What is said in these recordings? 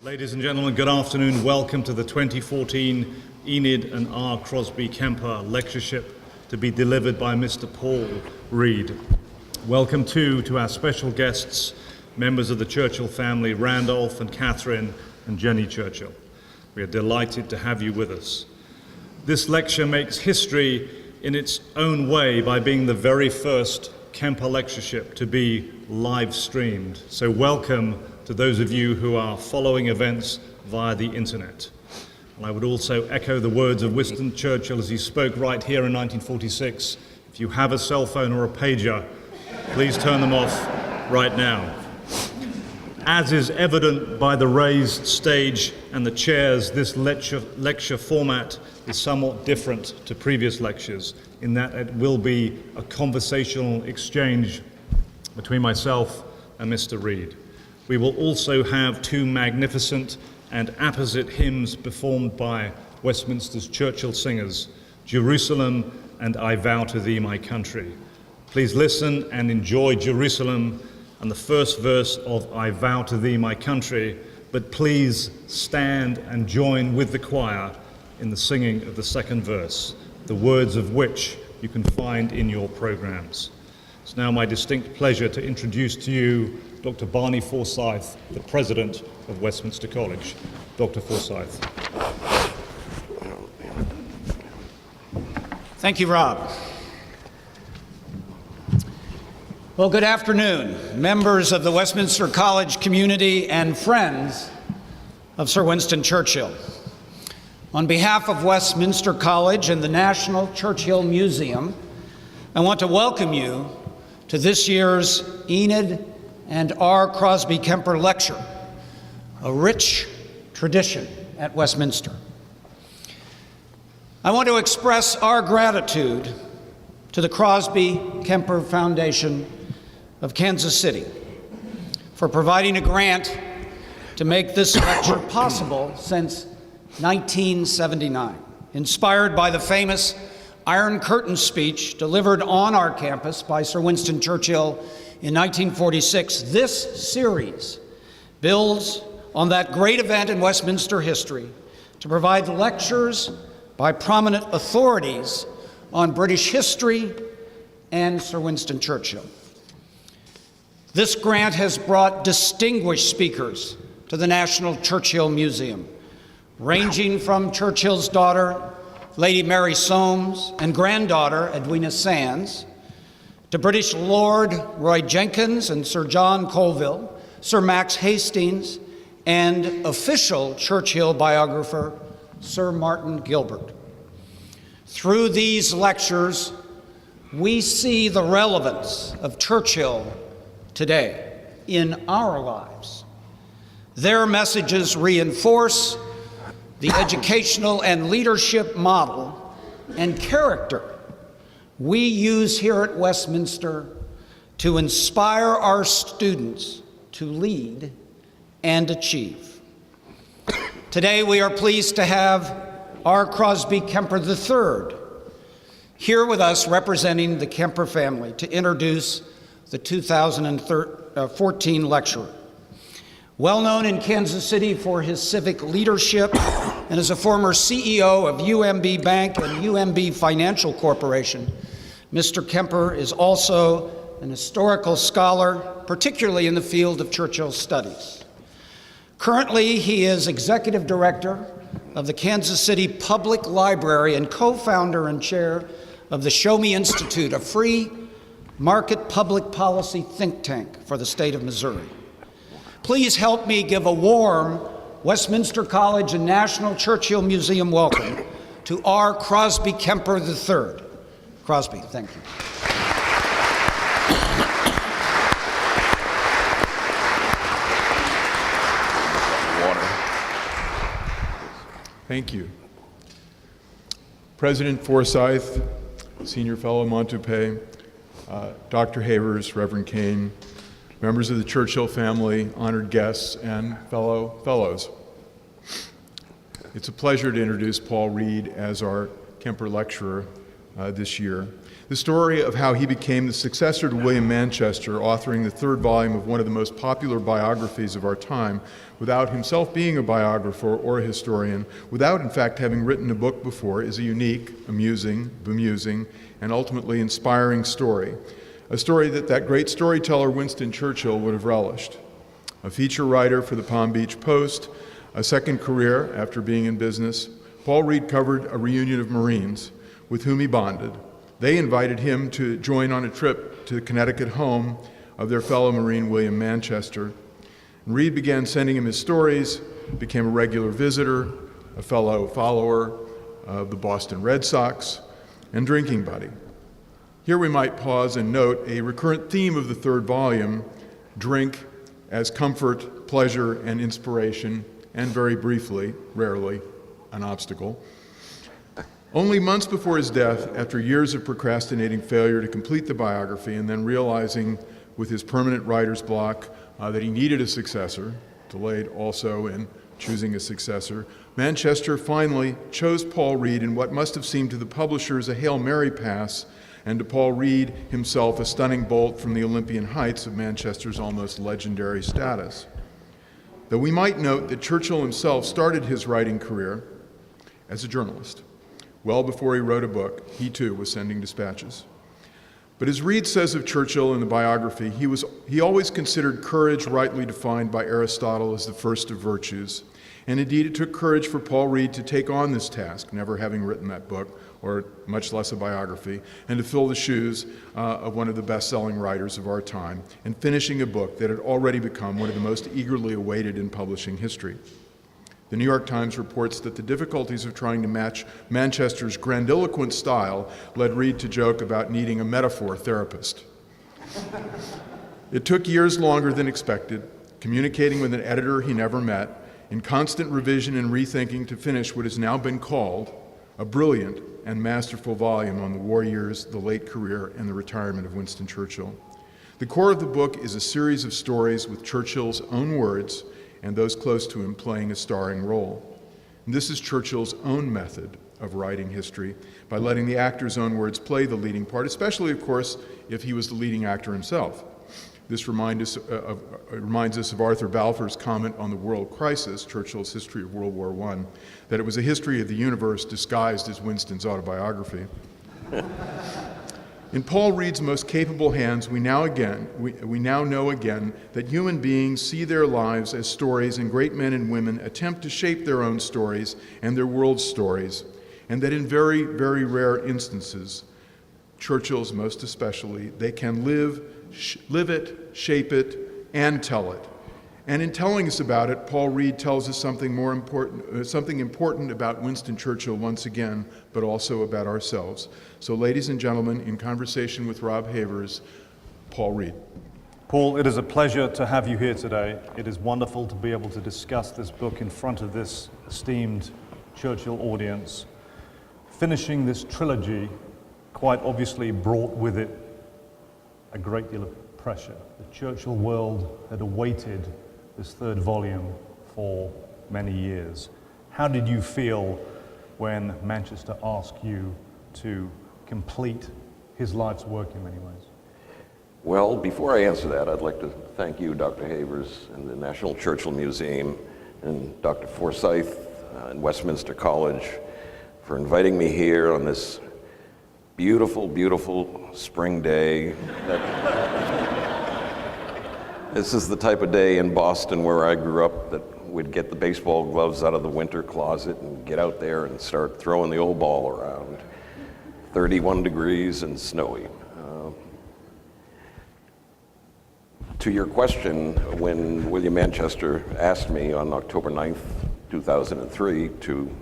Ladies and gentlemen, good afternoon. Welcome to the 2014 Enid and R Crosby Kemper Lectureship to be delivered by Mr. Paul Reid. Welcome too to our special guests, members of the Churchill family, Randolph and Catherine and Jenny Churchill. We are delighted to have you with us. This lecture makes history in its own way by being the very first Kemper Lectureship to be live streamed. So welcome to those of you who are following events via the internet. And I would also echo the words of Winston Churchill as he spoke right here in 1946. If you have a cell phone or a pager, please turn them off right now. As is evident by the raised stage and the chairs, this lecture format is somewhat different to previous lectures in that it will be a conversational exchange between myself and Mr. Reid. We will also have two magnificent and apposite hymns performed by Westminster's Churchill singers, Jerusalem and I Vow to Thee, My Country. Please listen and enjoy Jerusalem and the first verse of I Vow to Thee, My Country, but please stand and join with the choir in the singing of the second verse, the words of which you can find in your programs. It's now my distinct pleasure to introduce to you Dr. Barney Forsyth, the President of Westminster College. Dr. Forsyth. Thank you, Rob. Well, good afternoon, members of the Westminster College community and friends of Sir Winston Churchill. On behalf of Westminster College and the National Churchill Museum, I want to welcome you to this year's Enid and R Crosby Kemper Lecture, a rich tradition at Westminster. I want to express our gratitude to the Crosby Kemper Foundation of Kansas City for providing a grant to make this lecture possible since 1979, inspired by the famous Iron Curtain speech delivered on our campus by Sir Winston Churchill in 1946. This series builds on that great event in Westminster history to provide lectures by prominent authorities on British history and Sir Winston Churchill. This grant has brought distinguished speakers to the National Churchill Museum, ranging from Churchill's daughter, Lady Mary Soames, and granddaughter, Edwina Sands, to British Lord Roy Jenkins and Sir John Colville, Sir Max Hastings, and official Churchill biographer, Sir Martin Gilbert. Through these lectures, we see the relevance of Churchill today in our lives. Their messages reinforce the educational and leadership model and character we use here at Westminster to inspire our students to lead and achieve. Today we are pleased to have R. Crosby Kemper III here with us representing the Kemper family to introduce the 2014 lecturer. Well known in Kansas City for his civic leadership and as a former CEO of UMB Bank and UMB Financial Corporation, Mr. Kemper is also an historical scholar, particularly in the field of Churchill studies. Currently, he is executive director of the Kansas City Public Library and co-founder and chair of the Show Me Institute, a free market public policy think tank for the state of Missouri. Please help me give a warm Westminster College and National Churchill Museum welcome to R. Crosby Kemper III. Crosby, thank you. Thank you. President Forsyth, Senior Fellow Montupet, Dr. Havers, Reverend Kane, members of the Churchill family, honored guests, and fellows. It's a pleasure to introduce Paul Reid as our Kemper Lecturer this year. The story of how he became the successor to William Manchester, authoring the third volume of one of the most popular biographies of our time, without himself being a biographer or a historian, without in fact having written a book before, is a unique, amusing, bemusing, and ultimately inspiring story. A story that great storyteller Winston Churchill would have relished. A feature writer for the Palm Beach Post, a second career after being in business, Paul Reid covered a reunion of Marines with whom he bonded. They invited him to join on a trip to the Connecticut home of their fellow Marine William Manchester. And Reid began sending him his stories, became a regular visitor, a fellow follower of the Boston Red Sox, and drinking buddy. Here we might pause and note a recurrent theme of the third volume, drink as comfort, pleasure, and inspiration, and very briefly, rarely, an obstacle. Only months before his death, after years of procrastinating failure to complete the biography and then realizing with his permanent writer's block that he needed a successor, delayed also in choosing a successor, Manchester finally chose Paul Reid in what must have seemed to the publishers a Hail Mary pass, and to Paul Reid himself a stunning bolt from the Olympian heights of Manchester's almost legendary status. Though we might note that Churchill himself started his writing career as a journalist. Well before he wrote a book, he too was sending dispatches. But as Reid says of Churchill in the biography, he always considered courage rightly defined by Aristotle as the first of virtues. And indeed, it took courage for Paul Reid to take on this task, never having written that book, or much less a biography, and to fill the shoes of one of the best-selling writers of our time, and finishing a book that had already become one of the most eagerly awaited in publishing history. The New York Times reports that the difficulties of trying to match Manchester's grandiloquent style led Reid to joke about needing a metaphor therapist. It took years longer than expected, communicating with an editor he never met, in constant revision and rethinking to finish what has now been called a brilliant and masterful volume on the war years, the late career, and the retirement of Winston Churchill. The core of the book is a series of stories with Churchill's own words and those close to him playing a starring role. And this is Churchill's own method of writing history, by letting the actor's own words play the leading part, especially, of course, if he was the leading actor himself. This reminds us of Arthur Balfour's comment on the world crisis, Churchill's history of World War I, that it was a history of the universe disguised as Winston's autobiography. In Paul Reid's most capable hands, we now know again that human beings see their lives as stories, and great men and women attempt to shape their own stories and their world's stories, and that in very, very rare instances, Churchill's most especially, they can live it, shape it, and tell it. And in telling us about it, Paul Reid tells us something important about Winston Churchill once again, but also about ourselves. So ladies and gentlemen, in conversation with Rob Havers, Paul Reid. Paul, it is a pleasure to have you here today. It is wonderful to be able to discuss this book in front of this esteemed Churchill audience. Finishing this trilogy quite obviously brought with it a great deal of pressure. The Churchill world had awaited this third volume for many years. How did you feel when Manchester asked you to complete his life's work in many ways? Well, before I answer that, I'd like to thank you, Dr. Havers, and the National Churchill Museum, and Dr. Forsyth and Westminster College for inviting me here on this beautiful, beautiful spring day. This is the type of day in Boston where I grew up that we'd get the baseball gloves out of the winter closet and get out there and start throwing the old ball around. 31 degrees and snowy. To your question, when William Manchester asked me on October 9th, 2003 to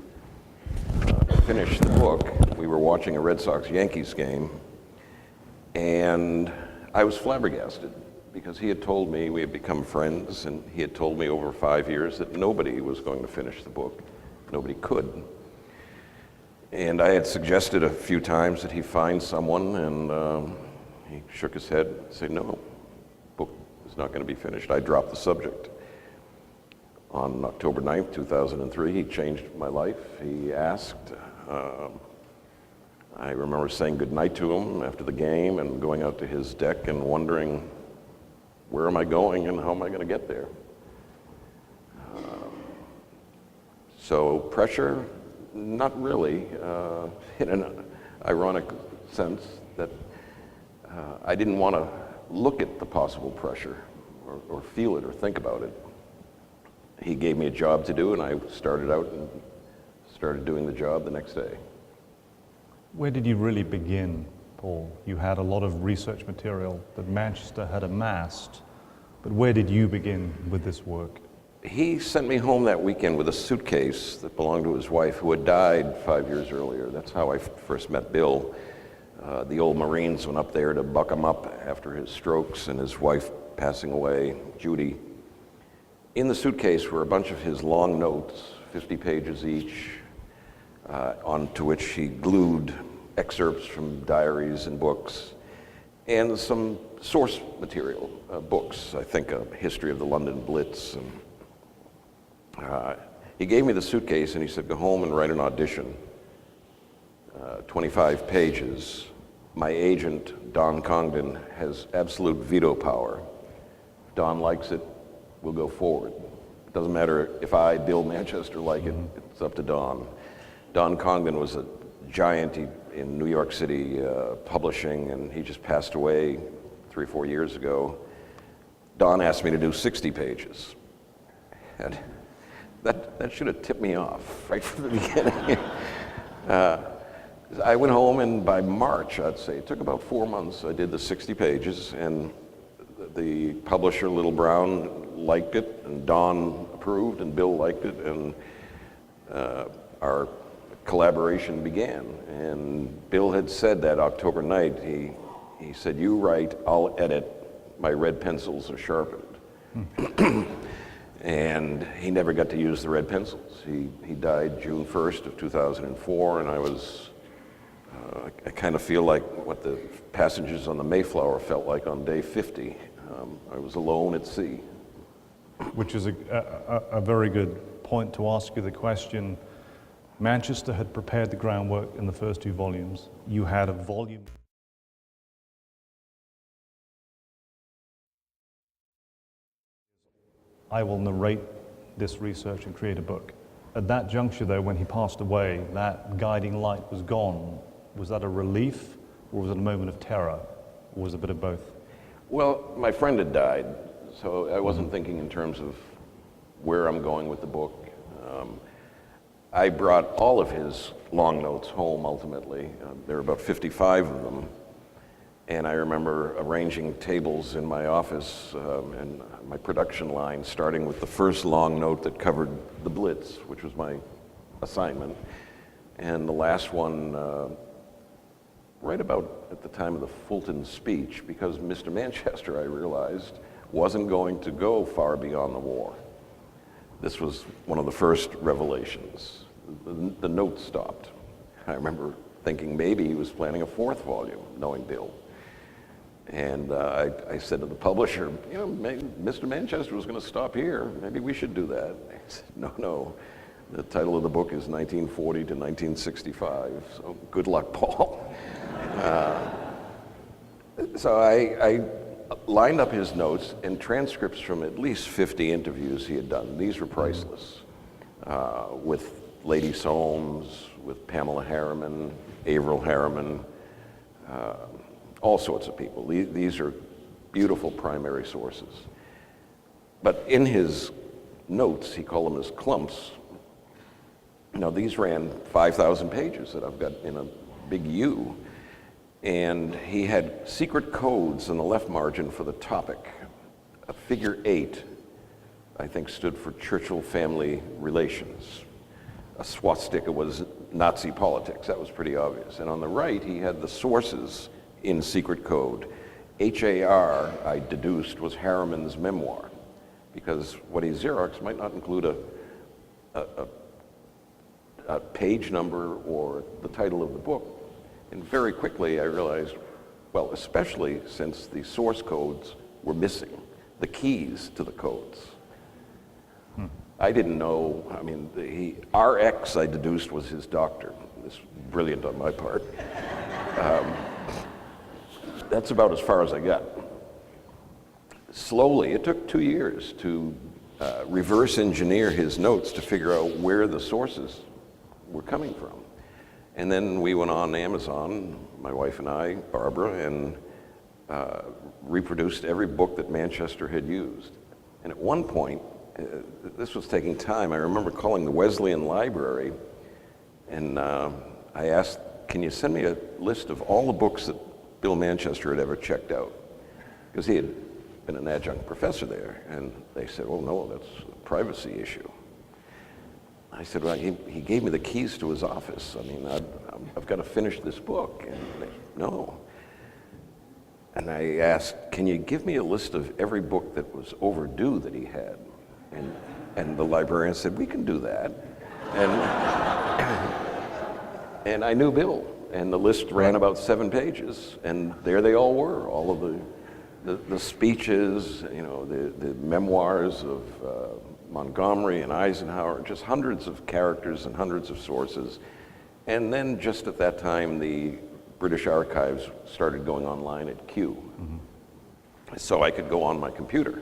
finish the book, we were watching a Red Sox-Yankees game, and I was flabbergasted because he had told me, we had become friends, and he had told me over 5 years that nobody was going to finish the book. Nobody could. And I had suggested a few times that he find someone, and he shook his head and said, no, book is not going to be finished. I dropped the subject. On October 9th, 2003, he changed my life. He asked I remember saying goodnight to him after the game and going out to his deck and wondering, where am I going and how am I going to get there? So pressure, not really, in an ironic sense that I didn't want to look at the possible pressure or feel it or think about it. He gave me a job to do, and I started out and started doing the job the next day. Where did you really begin, Paul? You had a lot of research material that Manchester had amassed, but where did you begin with this work? He sent me home that weekend with a suitcase that belonged to his wife, who had died 5 years earlier. That's how I first met Bill. The old Marines went up there to buck him up after his strokes and his wife passing away, Judy. In the suitcase were a bunch of his long notes, 50 pages each, onto which he glued excerpts from diaries and books, and some source material, books, I think a history of the London Blitz. And he gave me the suitcase and he said, go home and write an audition, 25 pages. My agent, Don Congdon, has absolute veto power. If Don likes it, we'll go forward. It doesn't matter if I, Bill Manchester, like it, it's up to Don. Don Congdon was a giant in New York City publishing, and he just passed away 3 or 4 years ago. Don asked me to do 60 pages. And that should have tipped me off right from the beginning. I went home, and by March, I'd say, it took about 4 months, I did the 60 pages, and the publisher, Little Brown, liked it, and Don approved, and Bill liked it, and our collaboration began. And Bill had said that October night, he said, you write, I'll edit, my red pencils are sharpened. And he never got to use the red pencils. He died June 1st of 2004, and I kind of feel like what the passengers on the Mayflower felt like on day 50. I was alone at sea. Which is a very good point to ask you the question. Manchester had prepared the groundwork in the first 2 volumes. You had a volume. I will narrate this research and create a book. At that juncture, though, when he passed away, that guiding light was gone. Was that a relief, or was it a moment of terror, or was it a bit of both? Well, my friend had died, so I wasn't thinking in terms of where I'm going with the book. I brought all of his long notes home, ultimately. There were about 55 of them. And I remember arranging tables in my office and my production line, starting with the first long note that covered the Blitz, which was my assignment, and the last one right about at the time of the Fulton speech, because Mr. Manchester, I realized, wasn't going to go far beyond the war. This was one of the first revelations. The note stopped. I remember thinking maybe he was planning a 4th volume, knowing Bill. And I said to the publisher, you know, Mr. Manchester was going to stop here. Maybe we should do that. He said, no. The title of the book is 1940 to 1965, so good luck, Paul. So I lined up his notes and transcripts from at least 50 interviews he had done. These were priceless, with Lady Soames, with Pamela Harriman, Averil Harriman, all sorts of people. These are beautiful primary sources. But in his notes, he called them as clumps. Now, these ran 5,000 pages that I've got in a big U. And he had secret codes in the left margin for the topic. A figure 8, I think, stood for Churchill family relations. A swastika was Nazi politics. That was pretty obvious. And on the right, he had the sources in secret code. HAR, I deduced, was Harriman's memoir, because what he Xeroxed might not include a page number or the title of the book. And very quickly I realized, well, especially since the source codes were missing, the keys to the codes. I didn't know, I mean, RX, I deduced, was his doctor. this brilliant on my part. That's about as far as I got. Slowly, it took 2 years to reverse engineer his notes to figure out where the sources were coming from. And then we went on Amazon, my wife and I, Barbara, and reproduced every book that Manchester had used. And at one point, this was taking time, I remember calling the Wesleyan Library, and I asked, can you send me a list of all the books that Bill Manchester had ever checked out? Because he had been an adjunct professor there. And they said, well, no, that's a privacy issue. I said, well, he gave me the keys to his office. I mean, I've got to finish this book. And they, no. And I asked, can you give me a list of every book that was overdue that he had? And the librarian said, we can do that. And I knew Bill, and the list ran about 7 pages, and there they all were, all of the speeches, you know, the memoirs of Montgomery and Eisenhower, just hundreds of characters and hundreds of sources. And then just at that time, the British Archives started going online at Kew. Mm-hmm. So I could go on my computer.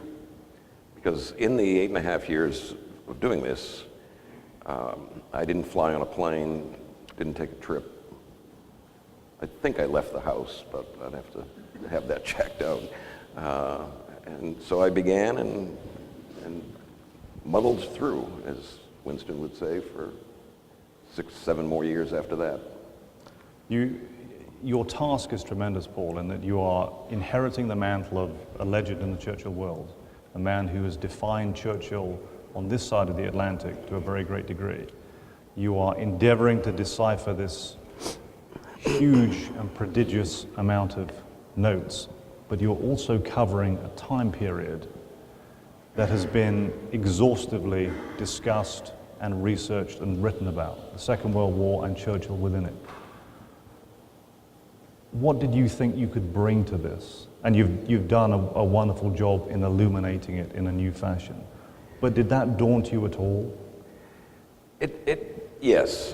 Because in the 8.5 years of doing this, I didn't fly on a plane, didn't take a trip. I think I left the house, but I'd have to have that checked out. And so I began and muddled through, as Winston would say, for 6, 7 more years after that. Your task is tremendous, Paul, in that you are inheriting the mantle of a legend in the Churchill world, a man who has defined Churchill on this side of the Atlantic to a very great degree. You are endeavoring to decipher this huge and prodigious amount of notes, but you're also covering a time period that has been exhaustively discussed and researched and written about, the Second World War and Churchill within it. What did you think you could bring to this? And you've done a wonderful job in illuminating it in a new fashion. But did that daunt you at all? Yes,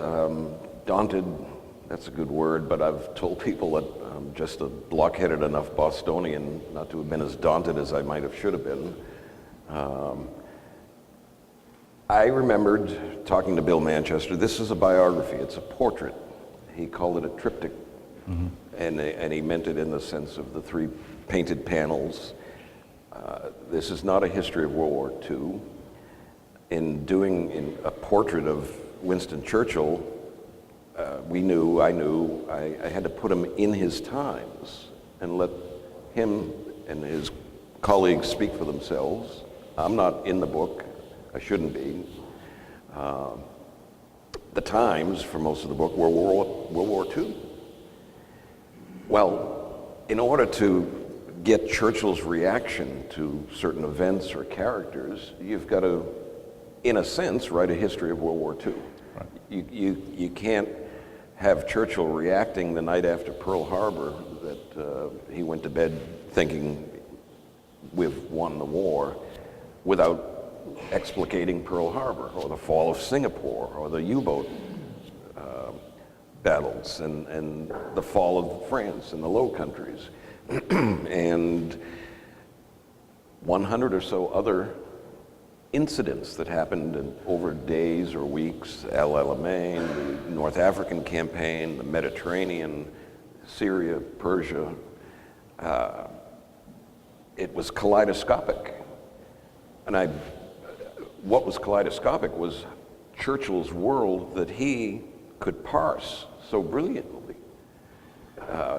daunted, that's a good word, but I've told people that I'm just a blockheaded enough Bostonian not to have been as daunted as I might have should have been. I remembered talking to Bill Manchester. This is a biography, it's a portrait. He called it a triptych. Mm-hmm. And he meant it in the sense of the 3 painted panels. This is not a history of World War II. In doing a portrait of Winston Churchill, I knew I had to put him in his times and let him and his colleagues speak for themselves. I'm not in the book, I shouldn't be. The times for most of the book were World War II. Well, in order to get Churchill's reaction to certain events or characters, you've got to, in a sense, write a history of World War II. Right. You can't have Churchill reacting the night after Pearl Harbor that he went to bed thinking we've won the war without explicating Pearl Harbor or the fall of Singapore or the U-boat battles and the fall of France and the Low Countries and 100 or so other incidents that happened over days or weeks. El Alamein, the North African campaign, the Mediterranean, Syria, Persia. It was kaleidoscopic. And what was kaleidoscopic was Churchill's world that he could parse so brilliantly.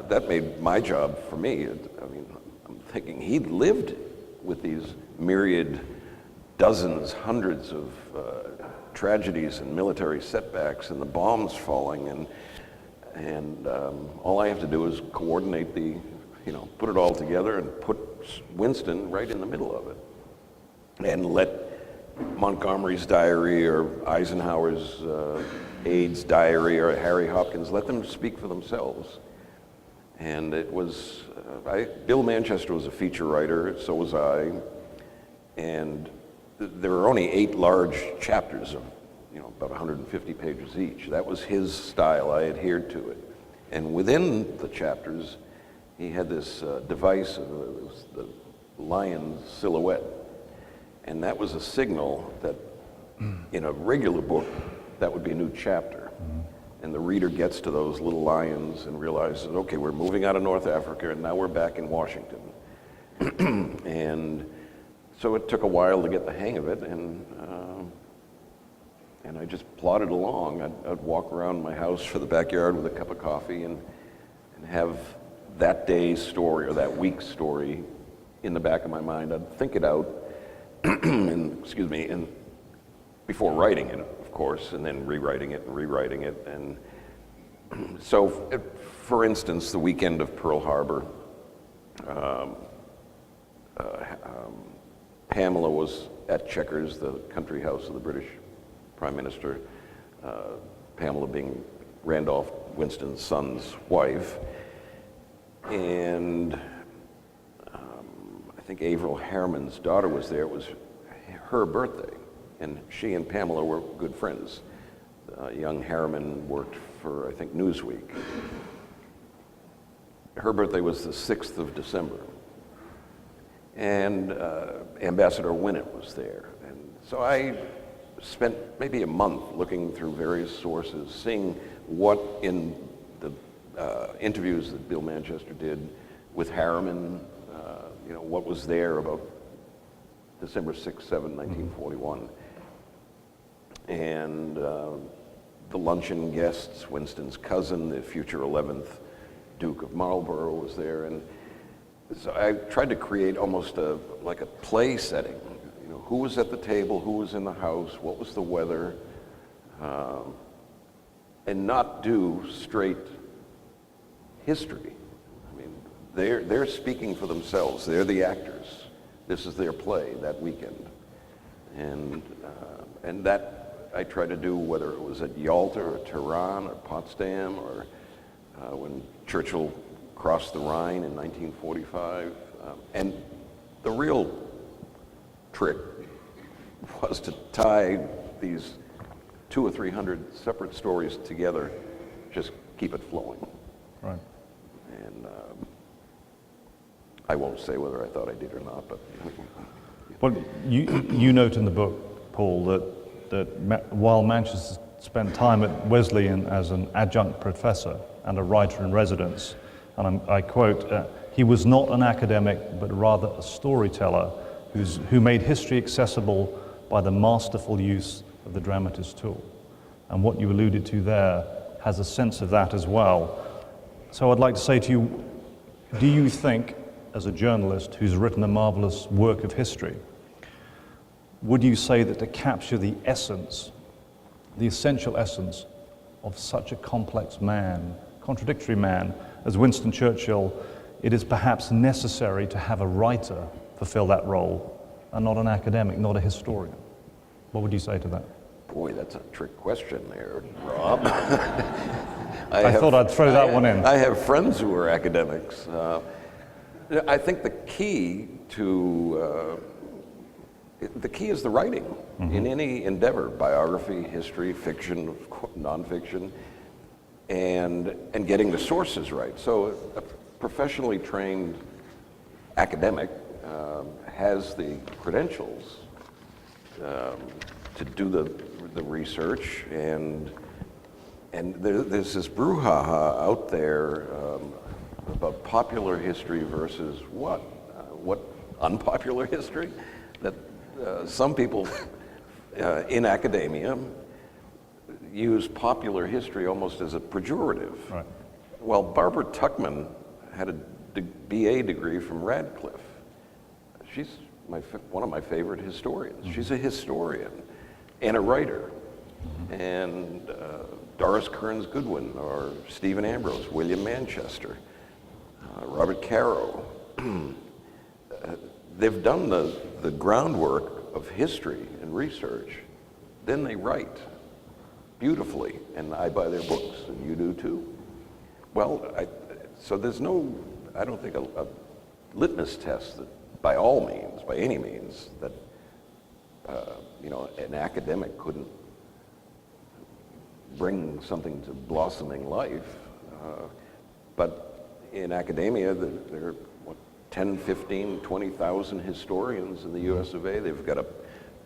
That made my job for me. I mean, I'm thinking he'd lived with these myriad, dozens, hundreds of tragedies and military setbacks and the bombs falling, and all I have to do is coordinate put it all together and put Winston right in the middle of it, and let Montgomery's diary or Eisenhower's aide's diary or Harry Hopkins, let them speak for themselves. And it was, Bill Manchester was a feature writer, so was I, and there were only 8 large chapters of about 150 pages each. That was his style. I adhered to it. And within the chapters, he had this device, it was the lion's silhouette. And that was a signal that in a regular book, that would be a new chapter. And the reader gets to those little lions and realizes, okay, we're moving out of North Africa and now we're back in Washington. And so it took a while to get the hang of it, and I just plodded along. I'd walk around my house or the backyard with a cup of coffee and have that day's story or that week's story in the back of my mind. I'd think it out, and before writing it, of course, and then rewriting it. And so, for instance, the weekend of Pearl Harbor, Pamela was at Chequers, the country house of the British Prime Minister, Pamela being Randolph Winston's son's wife. And I think Averil Harriman's daughter was there. It was her birthday, and she and Pamela were good friends. Young Harriman worked for, I think, Newsweek. Her birthday was the 6th of December. And Ambassador Winnett was there. And so I spent maybe a month looking through various sources, seeing what in the interviews that Bill Manchester did with Harriman, what was there about December 6, 7, 1941. And the luncheon guests, Winston's cousin, the future 11th Duke of Marlborough was there. And so I tried to create almost like a play setting. Who was at the table, who was in the house, what was the weather, and not do straight history. I mean, they're speaking for themselves. They're the actors. This is their play that weekend, and that I try to do whether it was at Yalta or Tehran or Potsdam or when Churchill crossed the Rhine in 1945. And the real trick was to tie these 200 or 300 separate stories together, just keep it flowing. Right. And I won't say whether I thought I did or not, but... Well, you note in the book, Paul, that while Manchester spent time at Wesleyan as an adjunct professor and a writer in residence, and I quote, he was not an academic, but rather a storyteller who made history accessible by the masterful use of the dramatist tool. And what you alluded to there has a sense of that as well. So I'd like to say to you, do you think, as a journalist who's written a marvelous work of history, would you say that to capture the essence, the essential essence of such a complex man, contradictory man as Winston Churchill, it is perhaps necessary to have a writer fulfill that role and not an academic, not a historian? What would you say to that? Boy, that's a trick question there, Rob. I thought I'd throw that one in. I have friends who are academics. I think the key is the writing in any endeavor, biography, history, fiction, nonfiction, and getting the sources right. So a professionally trained academic has the credentials to do the research, and there's this brouhaha out there about popular history versus what unpopular history, that some people in academia use popular history almost as a pejorative. Right. Well, Barbara Tuchman had a BA degree from Radcliffe. She's one of my favorite historians. Mm-hmm. She's a historian and a writer. Mm-hmm. And Doris Kearns Goodwin or Stephen Ambrose, William Manchester, Robert Caro. They've done the groundwork of history and research. Then they write beautifully, and I buy their books, and you do too. Well, so there's no, I don't think, a litmus test that by all means, by any means, that an academic couldn't bring something to blossoming life. But in academia, there are, what, 10, 15, 20,000 historians in the US of A. They've got to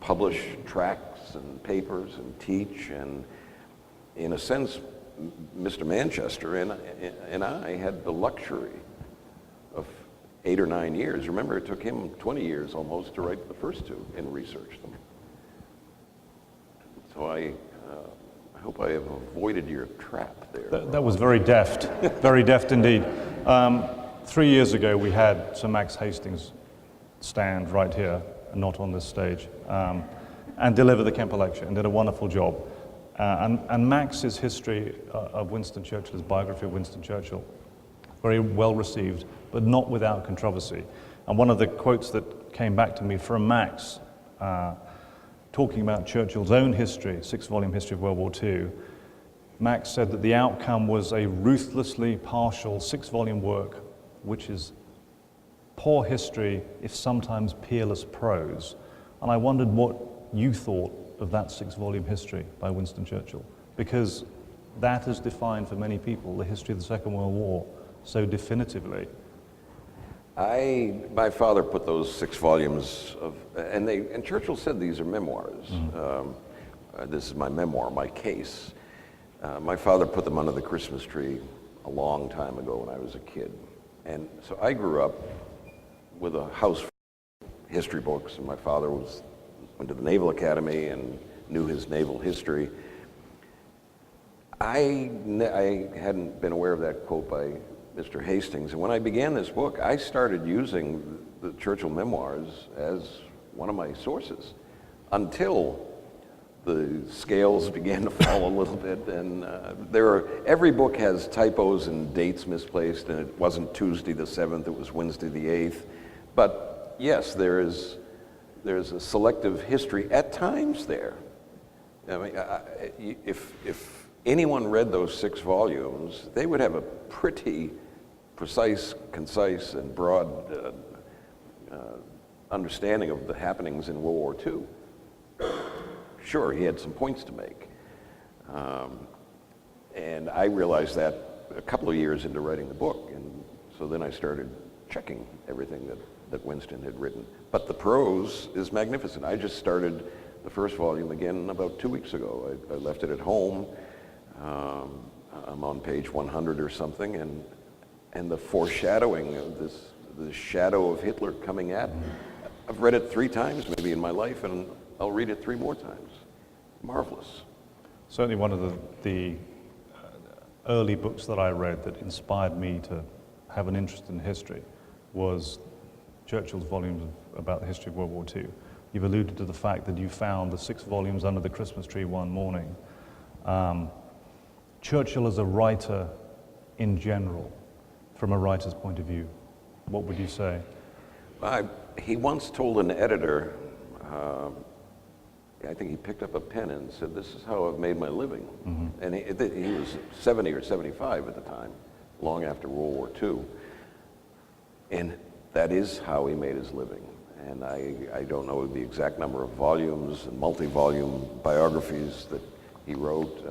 publish tracts and papers and teach, and in a sense, Mr. Manchester and I had the luxury of 8 or 9 years. Remember, it took him 20 years almost to write the first two and research them. So I hope I have avoided your trap there. That was very deft, very deft indeed. 3 years ago, we had Sir Max Hastings stand right here, and not on this stage, and deliver the Kemper Lecture, and did a wonderful job. And Max's history of Winston Churchill, his biography of Winston Churchill, very well received, but not without controversy. And one of the quotes that came back to me from Max, talking about Churchill's own history, 6-volume history of World War II, Max said that the outcome was a ruthlessly partial 6-volume work, which is poor history, if sometimes peerless prose. And I wondered what you thought of that 6-volume history by Winston Churchill, because that has defined for many people the history of the Second World War so definitively. My father put those 6 volumes of, and Churchill said these are memoirs. This is my memoir, my case. My father put them under the Christmas tree a long time ago when I was a kid. And so I grew up with a house full of history books, and my father went to the Naval Academy and knew his naval history. I hadn't been aware of that quote by Mr. Hastings, and when I began this book, I started using the Churchill memoirs as one of my sources until the scales began to fall a little bit, and every book has typos and dates misplaced, and it wasn't Tuesday the 7th, it was Wednesday the 8th. But yes, there's a selective history at times there. I mean, if anyone read those 6 volumes, they would have a pretty precise, concise, and broad understanding of the happenings in World War II. Sure, he had some points to make. And I realized that a couple of years into writing the book, and so then I started checking everything that Winston had written. But the prose is magnificent. I just started the first volume again about 2 weeks ago. I left it at home. I'm on page 100 or something, and the foreshadowing of the shadow of Hitler coming at me. I've read it 3 times maybe in my life, and I'll read it 3 more times. Marvelous. Certainly one of the early books that I read that inspired me to have an interest in history was Churchill's volumes about the history of World War II. You've alluded to the fact that you found the 6 volumes under the Christmas tree one morning. Churchill as a writer in general, from a writer's point of view, what would you say? He once told an editor, I think he picked up a pen and said, "This is how I've made my living." Mm-hmm. And he was 70 or 75 at the time, long after World War II. And that is how he made his living. And I don't know the exact number of volumes and multi-volume biographies that he wrote.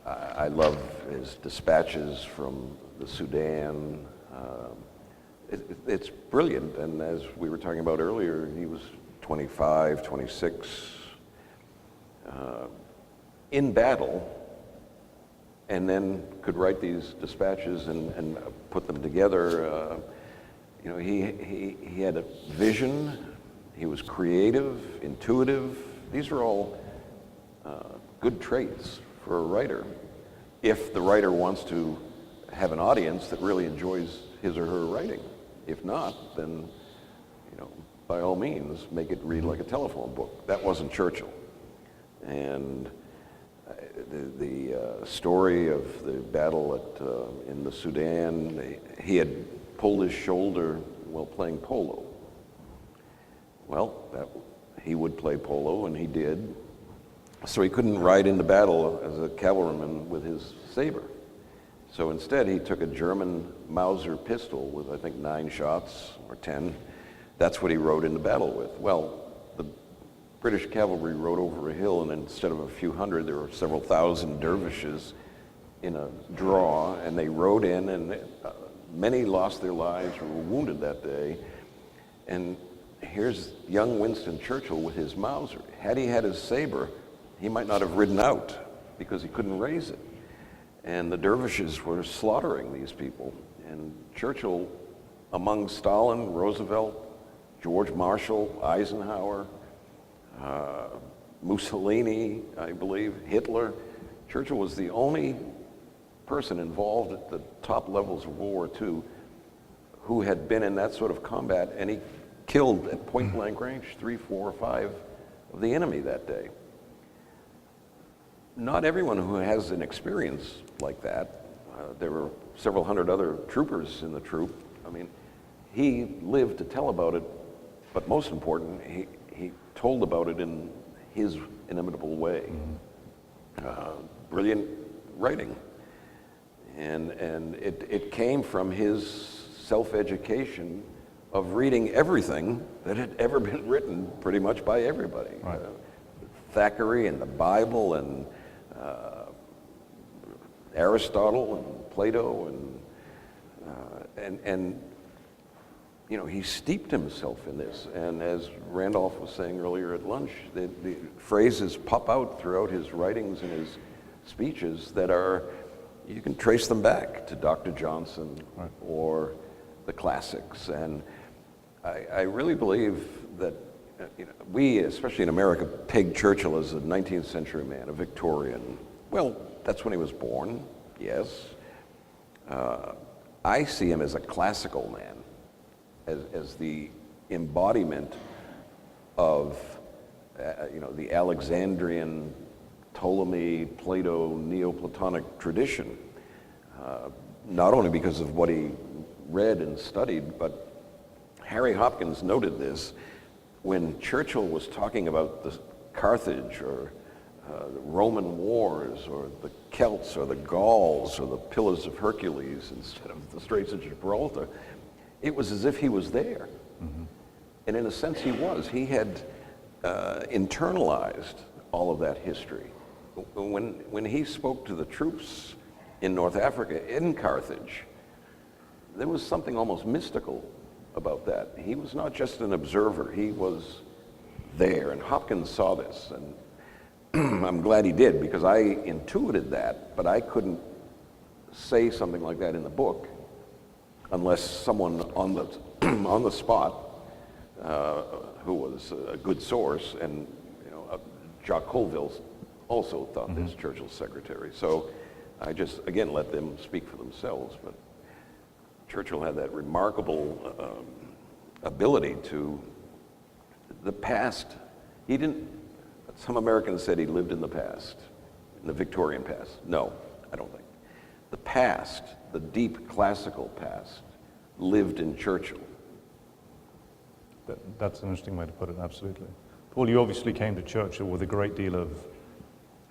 I love his dispatches from the Sudan. It's brilliant, and as we were talking about earlier, he was 25, 26, in battle, and then could write these dispatches and put them together. You know, he had a vision, he was creative, intuitive. These are all good traits for a writer, if the writer wants to have an audience that really enjoys his or her writing. If not, then, you know, by all means, make it read like a telephone book. That wasn't Churchill. And the story of the battle in the Sudan, he had pulled his shoulder while playing polo. Well, he would play polo, and he did. So he couldn't ride into battle as a cavalryman with his saber. So instead, he took a German Mauser pistol with, I think, 9 shots or 10. That's what he rode into battle with. Well, the British cavalry rode over a hill, and instead of a few hundred, there were several thousand dervishes in a draw, and they rode in, and many lost their lives or were wounded that day. And here's young Winston Churchill with his Mauser. Had he had his saber, he might not have ridden out because he couldn't raise it. And the dervishes were slaughtering these people. And Churchill, among Stalin, Roosevelt, George Marshall, Eisenhower, Mussolini, I believe, Hitler, Churchill was the only person involved at the top levels of World War II who had been in that sort of combat, and he killed at point blank range 3, 4, or 5 of the enemy that day. Not everyone who has an experience like that, there were several hundred other troopers in the troop. I mean, he lived to tell about it, but most important, he told about it in his inimitable way. Brilliant writing. And it came from his self-education of reading everything that had ever been written pretty much by everybody. Right. Thackeray and the Bible and Aristotle and Plato and you know, he steeped himself in this. And as Randolph was saying earlier at lunch, the phrases pop out throughout his writings and his speeches that are, you can trace them back to Dr. Johnson right. or the classics. And I really believe that you know, we, especially in America, peg Churchill as a 19th century man, a Victorian. Well, that's when he was born, yes. I see him as a classical man, as the embodiment of you know, the Alexandrian, Ptolemy, Plato, Neoplatonic tradition. Not only because of what he read and studied, but Harry Hopkins noted this when Churchill was talking about the Carthage or the Roman wars or the Celts or the Gauls or the Pillars of Hercules instead of the Straits of Gibraltar. It was as if he was there. Mm-hmm. And in a sense he was. He had internalized all of that history. When he spoke to the troops in North Africa, in Carthage, there was something almost mystical about that. He was not just an observer, he was there, and Hopkins saw this, and I'm glad he did, because I intuited that, but I couldn't say something like that in the book unless someone on the spot, who was a good source, and you know, Jacques Colville also thought this, Churchill's secretary. So I just, again, let them speak for themselves. But Churchill had that remarkable ability to, the past, he didn't, some Americans said he lived in the past, in the Victorian past. No, I don't think. The past, the deep classical past, lived in Churchill. That's an interesting way to put it, absolutely. Paul, you obviously came to Churchill with a great deal of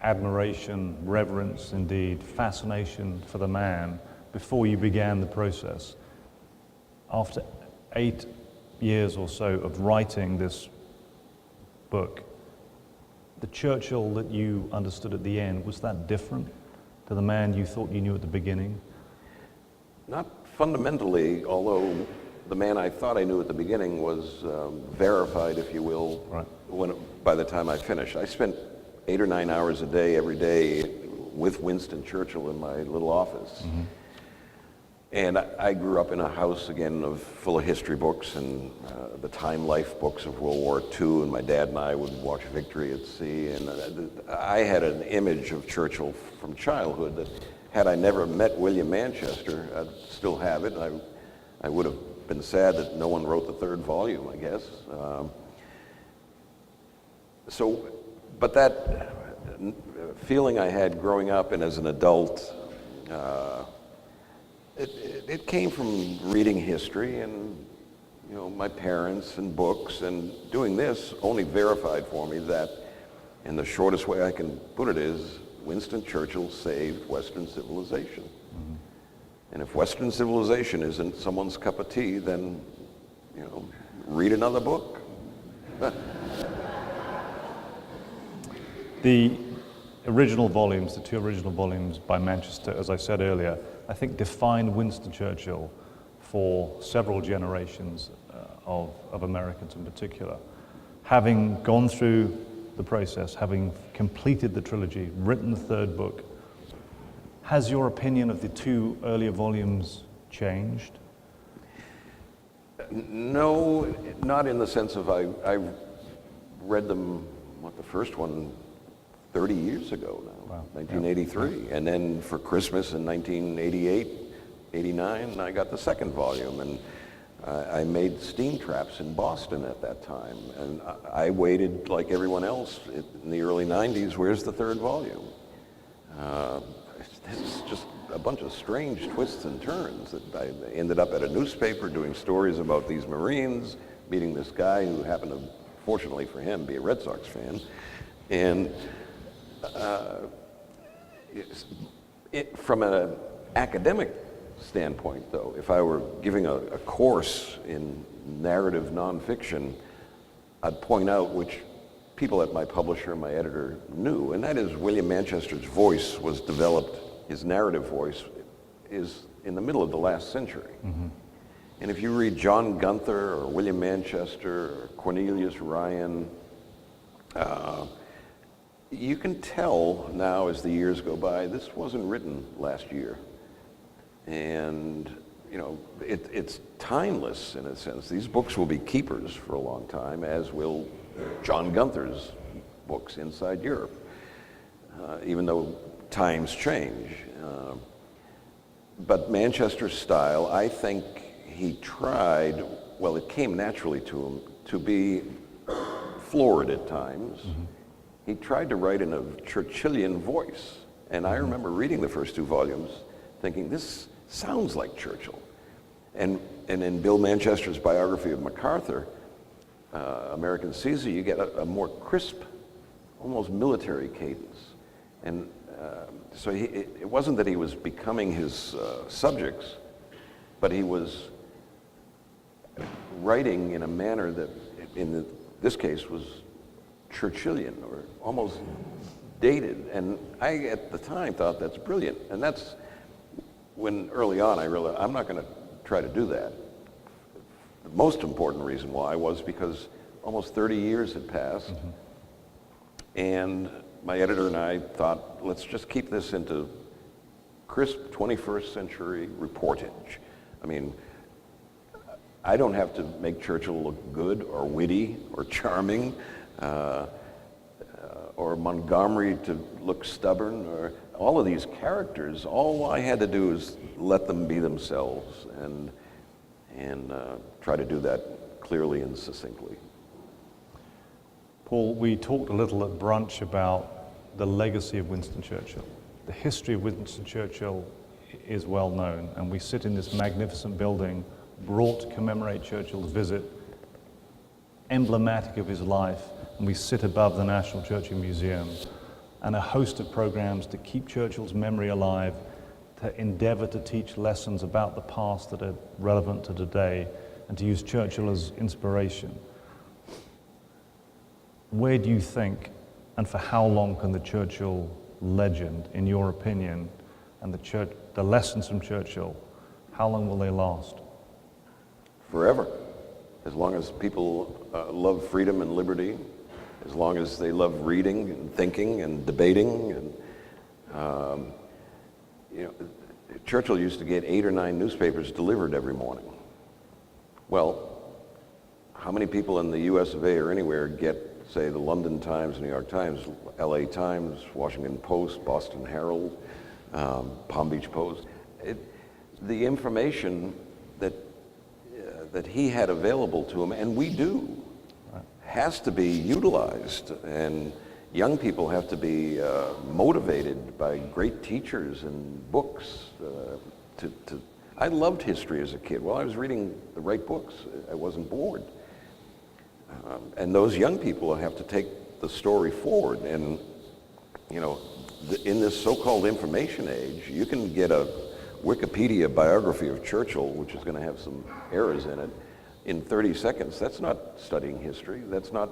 admiration, reverence, indeed, fascination for the man before you began the process. After 8 years or so of writing this book, the Churchill that you understood at the end, was that different to the man you thought you knew at the beginning? Not fundamentally, although the man I thought I knew at the beginning was verified, if you will, right. By the time I finished. I spent 8 or 9 hours a day, every day, with Winston Churchill in my little office. Mm-hmm. And I grew up in a house, again, full of history books and the Time Life books of World War II, and my dad and I would watch Victory at Sea, and I had an image of Churchill from childhood that, had I never met William Manchester, I'd still have it. I would have been sad that no one wrote the 3rd volume, I guess. But that feeling I had growing up and as an adult, it came from reading history and, you know, my parents and books, and doing this only verified for me that, in the shortest way I can put it, is Winston Churchill saved Western civilization. Mm-hmm. And if Western civilization isn't someone's cup of tea, then, you know, read another book. The original volumes, the two original volumes by Manchester, as I said earlier, I think defined Winston Churchill for several generations of Americans in particular. Having gone through the process, having completed the trilogy, written the third book, has your opinion of the two earlier volumes changed? No, not in the sense of I read them, the first one 30 years ago now, wow. 1983. Yeah. And then for Christmas in 1988, 89, I got the second volume. And I made steam traps in Boston at that time. And I waited like everyone else in the early 90s, where's the third volume? It's just a bunch of strange twists and turns. That I ended up at a newspaper doing stories about these Marines, meeting this guy who happened to, fortunately for him, be a Red Sox fan. And from an academic standpoint, though, if I were giving a course in narrative nonfiction, I'd point out which people at my publisher and my editor knew, and that is William Manchester's voice was developed, his narrative voice is in the middle of the last century. Mm-hmm. And if you read John Gunther or William Manchester or Cornelius Ryan, you can tell now as the years go by, this wasn't written last year. And, you know, it's timeless in a sense. These books will be keepers for a long time, as will John Gunther's books Inside Europe, even though times change. But Manchester's style, I think he tried, well, it came naturally to him, to be florid at times. Mm-hmm. He tried to write in a Churchillian voice. And I remember reading the first two volumes thinking, this sounds like Churchill. And in Bill Manchester's biography of MacArthur, American Caesar, you get a more crisp, almost military cadence. And so it wasn't that he was becoming his subjects, but he was writing in a manner that, in this case, was Churchillian or almost dated. And I, at the time, thought that's brilliant. And that's when early on I realized I'm not going to try to do that. The most important reason why was because almost 30 years had passed, mm-hmm. and my editor and I thought, let's just keep this into crisp 21st century reportage. I mean, I don't have to make Churchill look good or witty or charming, or Montgomery to look stubborn, or all of these characters. All I had to do is let them be themselves and try to do that clearly and succinctly. Paul, we talked a little at brunch about the legacy of Winston Churchill. The history of Winston Churchill is well known, and we sit in this magnificent building brought to commemorate Churchill's visit, emblematic of his life, and we sit above the National Churchill Museum, and a host of programs to keep Churchill's memory alive, to endeavor to teach lessons about the past that are relevant to today, and to use Churchill as inspiration. Where do you think, and for how long can the Churchill legend, in your opinion, and the lessons from Churchill, how long will they last? Forever. As long as people love freedom and liberty, as long as they love reading and thinking and debating. And Churchill used to get 8 or 9 newspapers delivered every morning. Well, how many people in the US of A or anywhere get, say, the London Times, New York Times, LA Times, Washington Post, Boston Herald, Palm Beach Post? The information that he had available to him, and we do, has to be utilized, and young people have to be motivated by great teachers and books. I loved history as a kid. While I was reading the right books, I wasn't bored. And those young people have to take the story forward. And, you know, in this so-called information age, you can get a Wikipedia biography of Churchill, which is going to have some errors in it, in 30 seconds. That's not studying history. That's not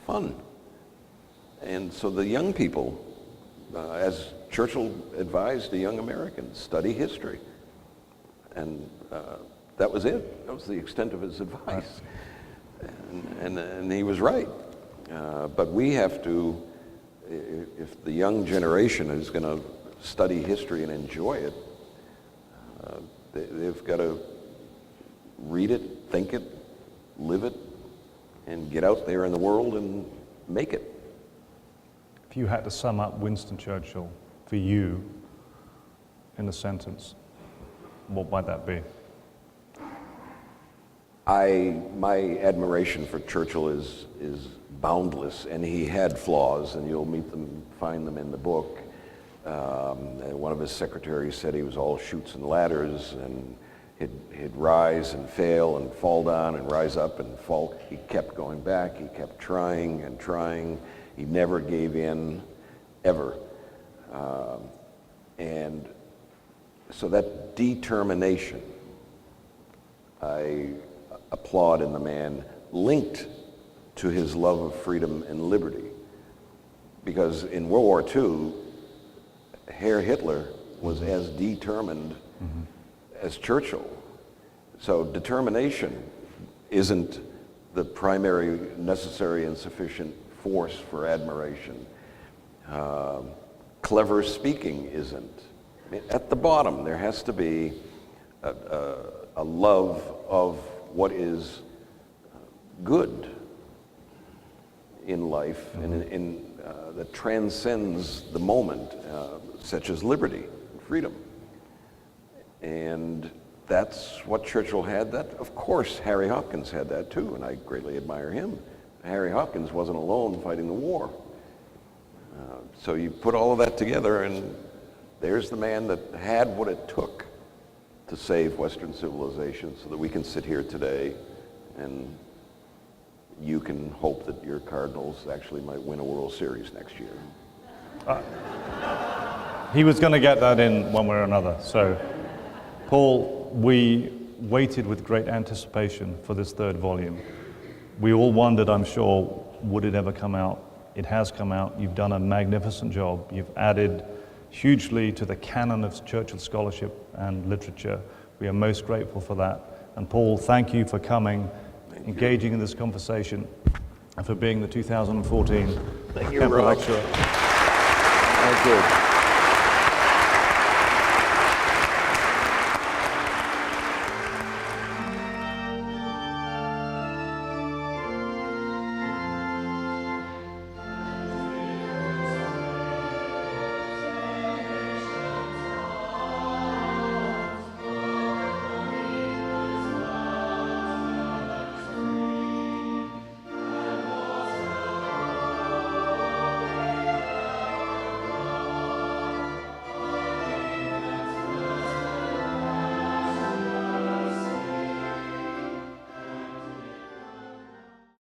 fun. And so the young people, as Churchill advised the young Americans, study history. And that was it. That was the extent of his advice. And he was right. But we have to, if the young generation is going to study history and enjoy it, they've got to read it, think it, live it, and get out there in the world and make it. If you had to sum up Winston Churchill for you in a sentence, what might that be? My admiration for Churchill is boundless, and he had flaws, and you'll find them in the book. And one of his secretaries said he was all chutes and ladders, and he'd rise and fail and fall down and rise up and fall. He kept going back. He kept trying and trying. He never gave in, ever. And so that determination, I applaud in the man, linked to his love of freedom and liberty. Because in World War II, Herr Hitler was as determined as Churchill. So determination isn't the primary, necessary, and sufficient force for admiration. Clever speaking isn't. I mean, at the bottom, there has to be a love of what is good in life and that transcends the moment, such as liberty and freedom. And that's what Churchill had. That, of course, Harry Hopkins had that too, and I greatly admire him. Harry Hopkins wasn't alone fighting the war. So you put all of that together, and there's the man that had what it took to save Western civilization so that we can sit here today, and you can hope that your Cardinals actually might win a World Series next year. He was going to get that in one way or another. So, Paul, we waited with great anticipation for this third volume. We all wondered, I'm sure, would it ever come out? It has come out. You've done a magnificent job. You've added hugely to the canon of Churchill scholarship and literature. We are most grateful for that. And Paul, thank you for coming, engaging in this conversation, and for being the 2014 Kemper Lecturer. Thank you.